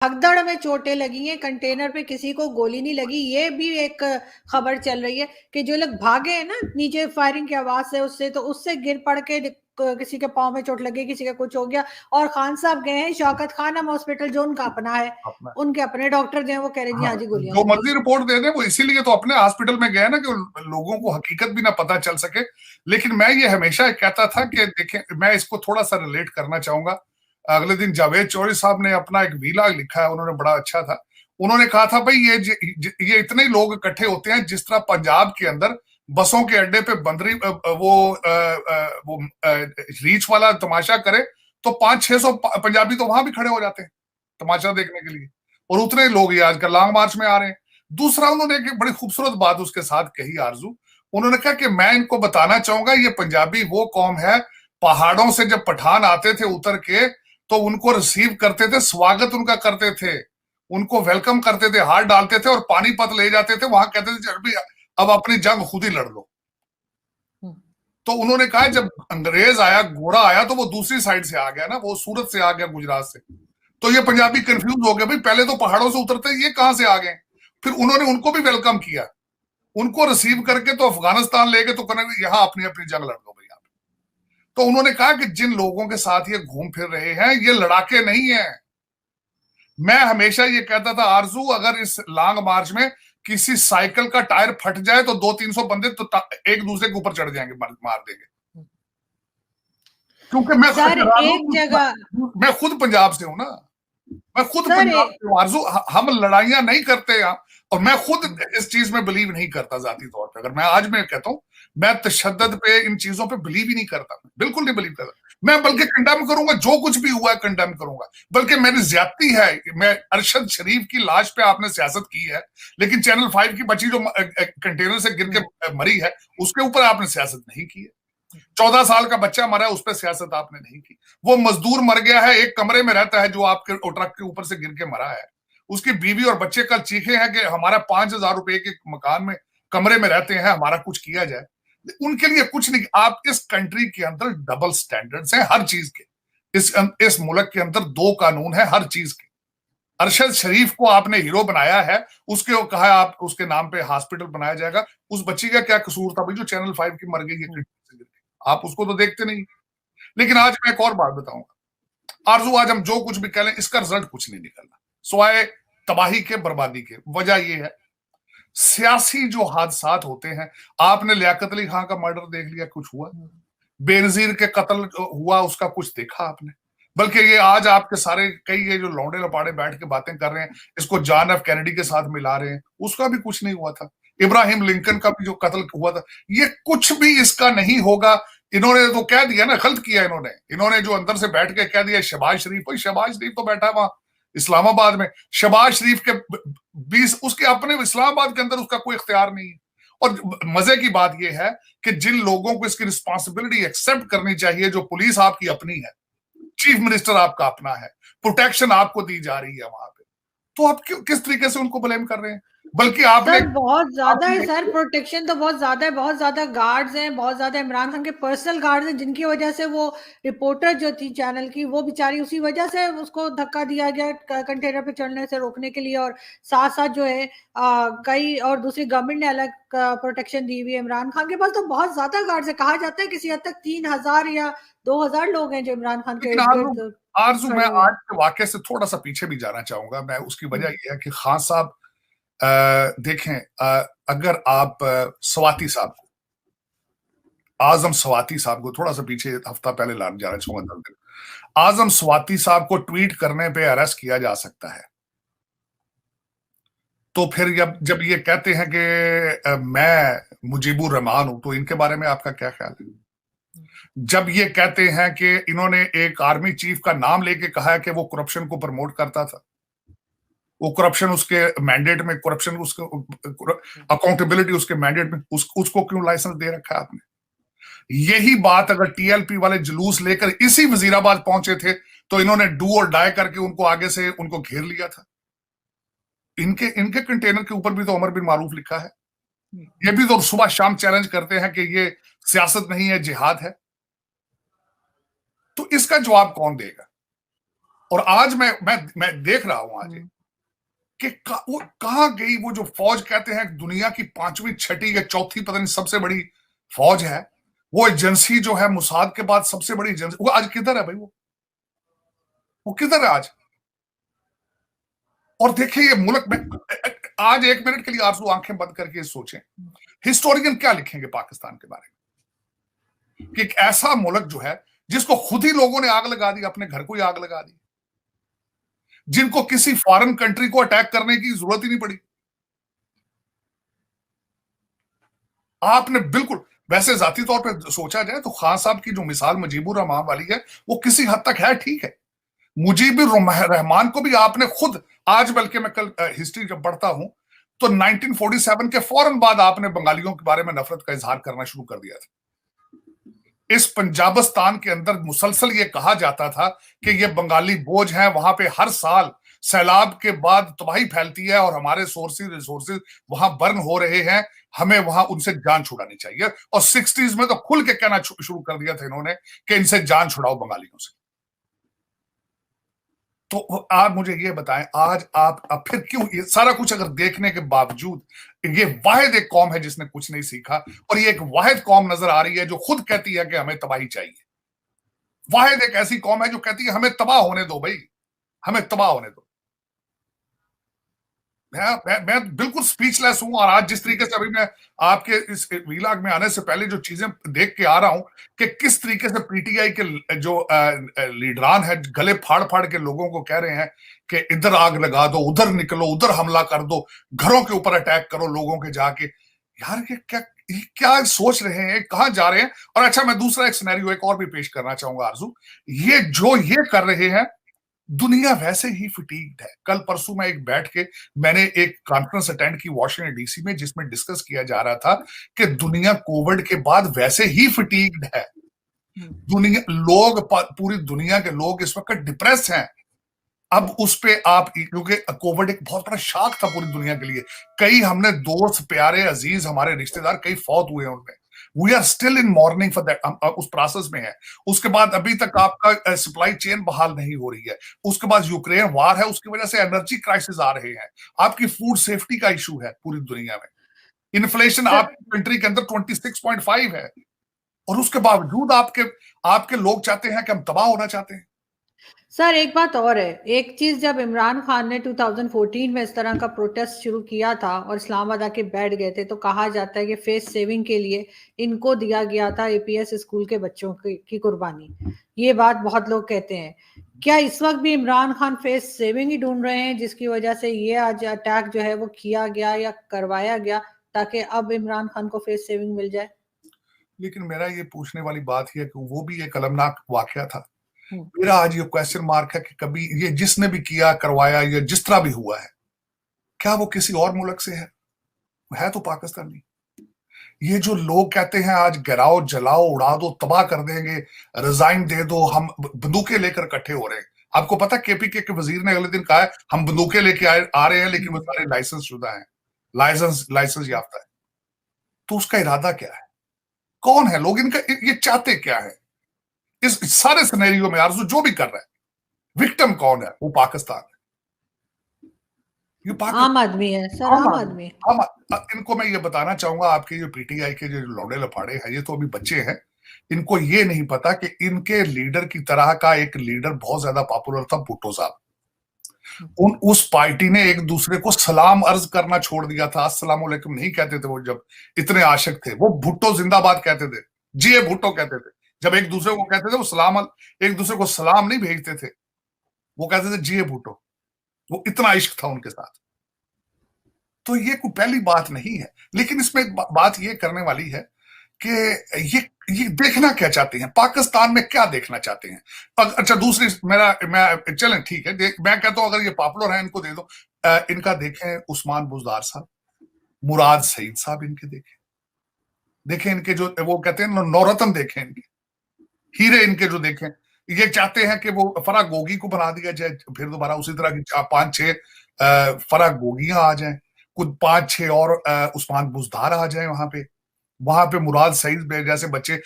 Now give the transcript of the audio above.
भगदड़ में चोटें लगी हैं, कंटेनर पे किसी को गोली नहीं लगी। ये भी एक खबर चल रही है कि जो लोग भागे हैं ना नीचे फायरिंग की आवाज से, उससे तो उससे गिर पड़ के किसी के पाँव में चोट लगी, किसी का कुछ हो गया। और खान साहब गए हैं शौकत खानम हॉस्पिटल, जो उनका अपना है, अपना उनके अपने डॉक्टर जो है वो कह रहे जी हाँ, हाँ जी गोलियां जो लगी। मर्जी रिपोर्ट दे दे, वो इसीलिए तो अपने हॉस्पिटल में गए ना कि लोगों को हकीकत भी ना पता चल सके। लेकिन मैं ये हमेशा कहता था कि देखें, मैं इसको थोड़ा सा रिलेट करना चाहूंगा। अगले दिन जावेद चौधरी साहब ने अपना एक वीलॉग लिखा है, उन्होंने बड़ा अच्छा था। उन्होंने कहा था भाई ये इतने लोग इकट्ठे होते हैं जिस तरह पंजाब के अंदर बसों के अड्डे पे बंदरी वो रीच वाला तमाशा करे तो 500-600 पंजाबी तो वहां भी खड़े हो जाते हैं तमाशा देखने के लिए। और उतने लोग ये आजकल लॉन्ग मार्च में आ रहे हैं। दूसरा, उन्होंने एक बड़ी खूबसूरत बात उसके साथ कही आरजू। उन्होंने कहा कि मैं इनको बताना चाहूंगा, ये पंजाबी वो कौम है, पहाड़ों से जब पठान आते थे उतर के तो उनको रिसीव करते थे, स्वागत उनका करते थे, उनको वेलकम करते थे, हाथ डालते थे और पानीपत ले जाते थे, वहां कहते थे अभी अब अपनी जंग खुद ही लड़ लो। तो उन्होंने कहा जब अंग्रेज आया, गोरा आया, तो वो दूसरी साइड से आ गया ना, वो सूरत से आ गया, गुजरात से। तो ये पंजाबी कंफ्यूज हो गए, भाई पहले तो पहाड़ों से उतरते, ये कहां से आ गए। फिर उन्होंने उनको भी वेलकम किया, उनको रिसीव करके तो अफगानिस्तान ले गए, तो कहने यहां अपनी अपनी जंग लड़ दो भैया। तो उन्होंने कहा कि जिन लोगों के साथ ये घूम फिर रहे हैं ये लड़ाके नहीं है। मैं हमेशा ये कहता था आरजू, अगर इस लॉन्ग मार्च में किसी साइकिल का टायर फट जाए तो 200-300 बंदे तो एक दूसरे के ऊपर चढ़ जाएंगे, मार देंगे। क्योंकि सर एक जगह मैं खुद पंजाब से हूं ना, मैं खुद सर पंजाब से हूं आरजू। हम लड़ाइयां नहीं करते यहाँ, और मैं खुद इस चीज में बिलीव नहीं करता जाती तौर पे। अगर मैं आज मैं कहता हूं, मैं तशद्दुद पे, इन चीजों पे बिलीव ही नहीं करता, बिल्कुल नहीं बिलीव करता। मैं बल्कि कंडेम करूंगा, जो कुछ भी हुआ है कंडेम करूंगा। बल्कि मेरी ज्यादती है, मैं अरशद शरीफ की लाश पे आपने सियासत की है, लेकिन चैनल 5 की बच्ची जो कंटेनर से गिर के मरी है, उसके ऊपर आपने सियासत नहीं की है। 14 साल का बच्चा मरा है, उस पर सियासत आपने नहीं की। वो मजदूर मर गया है, एक कमरे में रहता है, जो आपके ट्रक के ऊपर से गिर के मरा है। उसकी बीवी और बच्चे कल चीखे हैं कि हमारा 5,000 रुपए के मकान में कमरे में रहते हैं, हमारा कुछ किया जाए। उनके लिए कुछ नहीं। आप इस कंट्री के अंदर डबल स्टैंडर्ड्स हैं हर चीज के। इस मुल्क के अंदर दो कानून है हर चीज के। अरशद शरीफ को आपने हीरो बनाया है, उसके कहा आप उसके नाम पे हॉस्पिटल बनाया जाएगा। उस बच्ची का क्या कसूर था भाई जो चैनल 5 की मर गई है? आप उसको तो देखते नहीं। लेकिन आज मैं एक और बात बताऊंगा आरजू, आज हम जो कुछ भी कह लें, इसका रिजल्ट कुछ नहीं निकलना सिवाय तबाही के, बर्बादी के। वजह यह है सियासी जो हादसात होते हैं। आपने लियाकत अली खान का मर्डर देख लिया, कुछ हुआ? बेनजीर के कत्ल हुआ, उसका कुछ देखा आपने? बल्कि ये आज आपके सारे कई ये जो लौंडे लपाड़े बैठ के बातें कर रहे हैं, इसको जॉन एफ कैनेडी के साथ मिला रहे हैं, उसका भी कुछ नहीं हुआ था। इब्राहिम लिंकन का भी जो कत्ल हुआ था, ये कुछ भी इसका नहीं होगा। इन्होंने तो कह दिया ना, गलत किया इन्होंने जो अंदर से बैठ के कह दिया शहबाज शरीफ। भाई शहबाज शरीफ तो बैठा है वहां इस्लामाबाद में। शहबाज शरीफ के 20 उसके अपने इस्लामाबाद के अंदर उसका कोई इख्तियार नहीं है। और मजे की बात यह है कि जिन लोगों को इसकी रिस्पॉन्सिबिलिटी एक्सेप्ट करनी चाहिए, जो पुलिस आपकी अपनी है, चीफ मिनिस्टर आपका अपना है, प्रोटेक्शन आपको दी जा रही है वहां पे, तो आप क्यों किस तरीके से उनको ब्लेम कर रहे हैं? बल्कि आपने सर बहुत ज्यादा है सर, प्रोटेक्शन तो बहुत ज्यादा है, बहुत ज्यादा गार्ड्स हैं, बहुत ज्यादा इमरान खान के पर्सनल गार्ड्स हैं, जिनकी वजह से वो रिपोर्टर जो थी चैनल की, वो बेचारी उसी वजह से उसको धक्का दिया गया कंटेनर पे चढ़ने से रोकने के लिए। और साथ साथ जो है कई और दूसरी गवर्नमेंट ने अलग प्रोटेक्शन दी हुई है। इमरान खान के पास तो बहुत ज्यादा गार्ड्स है, कहा जाता है किसी हद तक 3,000 या 2,000 लोग हैं जो इमरान खान के लेकिन इर्द आरजू, गिर्द आरजू मैं खड़े हुए आज हैं। के वाक्य से थोड़ा सा पीछे भी जाना चाहूंगा। मैं उसकी वजह यह है कि खान साहब देखें, अगर आप स्वाति साहब को, आजम स्वाति साहब को थोड़ा सा पीछे हफ्ता पहले लाने जाना चाहूंगा 10 दिन। आजम स्वाति साहब को ट्वीट करने पे अरेस्ट किया जा सकता है, तो फिर जब ये कहते हैं कि मैं मुजीबुर रहमान हूं, तो इनके बारे में आपका क्या ख्याल है? जब ये कहते हैं कि इन्होंने एक आर्मी चीफ का नाम लेके कहा है कि वो करप्शन को प्रमोट करता था, वो करप्शन उसके मैंडेट में, करप्शन उसके अकाउंटेबिलिटी उसके मैंडेट में, उसको क्यों लाइसेंस दे रखा है आपने? यही बात अगर टीएलपी वाले जुलूस लेकर इसी वजीराबाद पहुंचे थे, तो इन्होंने डू और डाई करके उनको आगे से उनको घेर लिया था। इनके इनके कंटेनर के ऊपर भी तो उमर बिन मारूफ लिखा है। ये भी तो सुबह शाम चैलेंज करते हैं कि ये सियासत नहीं है, जिहाद है। तो इसका जवाब कौन देगा? और आज मैं देख रहा हूं आज कि वो कहां गई वो जो फौज कहते हैं दुनिया की 5वीं 6ठी या 4थी पता नहीं सबसे बड़ी फौज है, वो एजेंसी जो है मुसाद के बाद सबसे बड़ी एजेंसी, वो आज किधर है भाई? वो किधर है आज? और देखिए ये मुल्क में आज 1 मिनट के लिए आरजू आंखें बंद करके सोचें, हिस्टोरियन क्या लिखेंगे पाकिस्तान के बारे में कि एक ऐसा मुल्क जो है जिसको खुद ही लोगों ने आग लगा दी, अपने घर को ही आग लगा दी, जिनको किसी फॉरेन कंट्री को अटैक करने की जरूरत ही नहीं पड़ी। आपने बिल्कुल, वैसे जाती तौर पे सोचा जाए तो खान साहब की जो मिसाल मुजीबुर रहमान वाली है वो किसी हद तक है, ठीक है। मुजीबुर रहमान को भी आपने खुद, आज बल्कि मैं कल हिस्ट्री जब पढ़ता हूं तो 1947 के फौरन बाद आपने बंगालियों के बारे में नफरत का इजहार करना शुरू कर दिया था। इस पंजाबिस्तान के अंदर मुसलसल ये कहा जाता था कि ये बंगाली बोझ हैं, वहां पे हर साल सैलाब के बाद तबाही फैलती है और हमारे रिसोर्सेज वहां बर्न हो रहे हैं, हमें वहां उनसे जान छुड़ानी चाहिए। और 60s में तो खुल के कहना शुरू कर दिया था इन्होंने कि इनसे जान छुड़ाओ बंगालियों से। तो आप मुझे ये बताएं, आज आप अब फिर क्यों ये सारा कुछ अगर देखने के बावजूद, ये वाहिद एक कौम है जिसने कुछ नहीं सीखा, और ये एक वाहिद कौम नजर आ रही है जो खुद कहती है कि हमें तबाही चाहिए। वाहिद एक ऐसी कौम है जो कहती है हमें तबाह होने दो भाई, हमें तबाह होने दो। मैं बिल्कुल स्पीचलेस हूं। और आज जिस तरीके से अभी मैं आपके इस वीलाग में आने से पहले जो चीजें देख के आ रहा हूं कि किस तरीके से पीटीआई के जो लीडरान है गले फाड़ फाड़ के लोगों को कह रहे हैं कि इधर आग लगा दो, उधर निकलो, उधर हमला कर दो, घरों के ऊपर अटैक करो लोगों के जाके। यार ये क्या सोच रहे हैं, कहां जा रहे हैं? और अच्छा, मैं दूसरा एक सिनेरियो एक और भी पेश करना चाहूंगा आरजू। ये कर रहे हैं, दुनिया वैसे ही फिटीग्ड है। कल परसों में मैंने एक कॉन्फ्रेंस अटेंड की वॉशिंगटन डीसी में जिसमें डिस्कस किया जा रहा था कि दुनिया कोविड के बाद वैसे ही फिटीग्ड है। पूरी दुनिया के लोग इस वक्त डिप्रेस हैं। अब उस पे आप, क्योंकि कोविड एक बहुत बड़ा शॉक था पूरी दुनिया के लिए, कई हमने दोस्त, प्यारे, अजीज, हमारे रिश्तेदार कई फौत हुए हैं उनमें। We are still in mourning for that, उस प्रोसेस में है। उसके बाद अभी तक आपका सप्लाई चेन बहाल नहीं हो रही है। उसके बाद यूक्रेन वार है, उसकी वजह से एनर्जी क्राइसिस आ रहे हैं। आपकी फूड सेफ्टी का इशू है पूरी दुनिया में। इन्फ्लेशन आपकी कंट्री के अंदर 26.5 है, और उसके बावजूद आपके लोग चाहते हैं कि हम तबाह होना चाहते हैं। सर एक बात और है, एक चीज, जब इमरान खान ने 2014 में इस तरह का प्रोटेस्ट शुरू किया था और इस्लामाबाद आके बैठ गए थे, तो कहा जाता है कि फेस सेविंग के लिए इनको दिया गया था एपीएस स्कूल के बच्चों की कुर्बानी। ये बात बहुत लोग कहते हैं। क्या इस वक्त भी इमरान खान फेस सेविंग ही ढूंढ रहे हैं जिसकी वजह से ये आज अटैक जो है वो किया गया या करवाया गया, ताकि अब इमरान खान को फेस सेविंग मिल जाए? लेकिन मेरा ये पूछने वाली बात ही है कि वो भी एक अलमनाक वाकया था। मेरा आज ये क्वेश्चन मार्क है कि कभी ये जिसने भी किया, करवाया, या जिस तरह भी हुआ है, क्या वो किसी और मुल्क से है तो पाकिस्तानी। ये जो लोग कहते हैं आज गिराओ, जलाओ, उड़ा दो, तबाह कर देंगे, रिजाइन दे दो, हम बंदूकें लेकर इकट्ठे हो रहे हैं। आपको पता केपीके के वजीर ने अगले दिन कहा है हम बंदूकें लेके आ रहे हैं, लेकिन वो सारे लाइसेंस शुदा है, लाइसेंस याफ्ता है। तो उसका इरादा क्या है? कौन है लोग? इनका ये चाहते क्या है? इस सारे सिनेरियो में आरजू जो भी कर रहा है, विक्टिम कौन है? वो पाकिस्तान है। आम आदमी है सर, आम आदमी। इनको मैं ये बताना चाहूंगा, आपके जो पीटीआई के जो लौड़े लफाड़े हैं, ये तो अभी बच्चे हैं। इनको ये नहीं पता कि इनके लीडर की तरह का एक लीडर बहुत ज्यादा पॉपुलर था, भुट्टो साहब। उस पार्टी ने एक दूसरे को सलाम अर्ज करना छोड़ दिया था, अस्सलाम वालेकुम नहीं कहते थे वो। जब इतने आशिक थे वो, भुट्टो जिंदाबाद कहते थे, जिए भुट्टो कहते थे। जब एक दूसरे को कहते थे वो एक दूसरे को सलाम नहीं भेजते थे, वो कहते थे जिए भुट्टो। वो इतना इश्क था उनके साथ। तो ये कोई पहली बात नहीं है, लेकिन इसमें एक बात ये करने वाली है कि ये देखना क्या चाहते हैं, पाकिस्तान में क्या देखना चाहते हैं। अच्छा, दूसरी मैं चलें ठीक है, मैं कहता हूं अगर ये पॉपुलर है इनको दे दो। इनका देखें उस्मान बुजदार साहब, मुराद सईद साहब, इनके देखें इनके जो वो कहते हैं नौरतन, देखें इनके हीरे, इनके जो देखें। ये चाहते हैं कि वो फराह गोगी को बना दिया जाए, फिर दोबारा उसी तरह की 5-6 फराह गोगियां आ जाएं, कुछ 5-6 और उस्मान बुजदार आ जाए वहां पे मुराद सईद जैसे बच्चे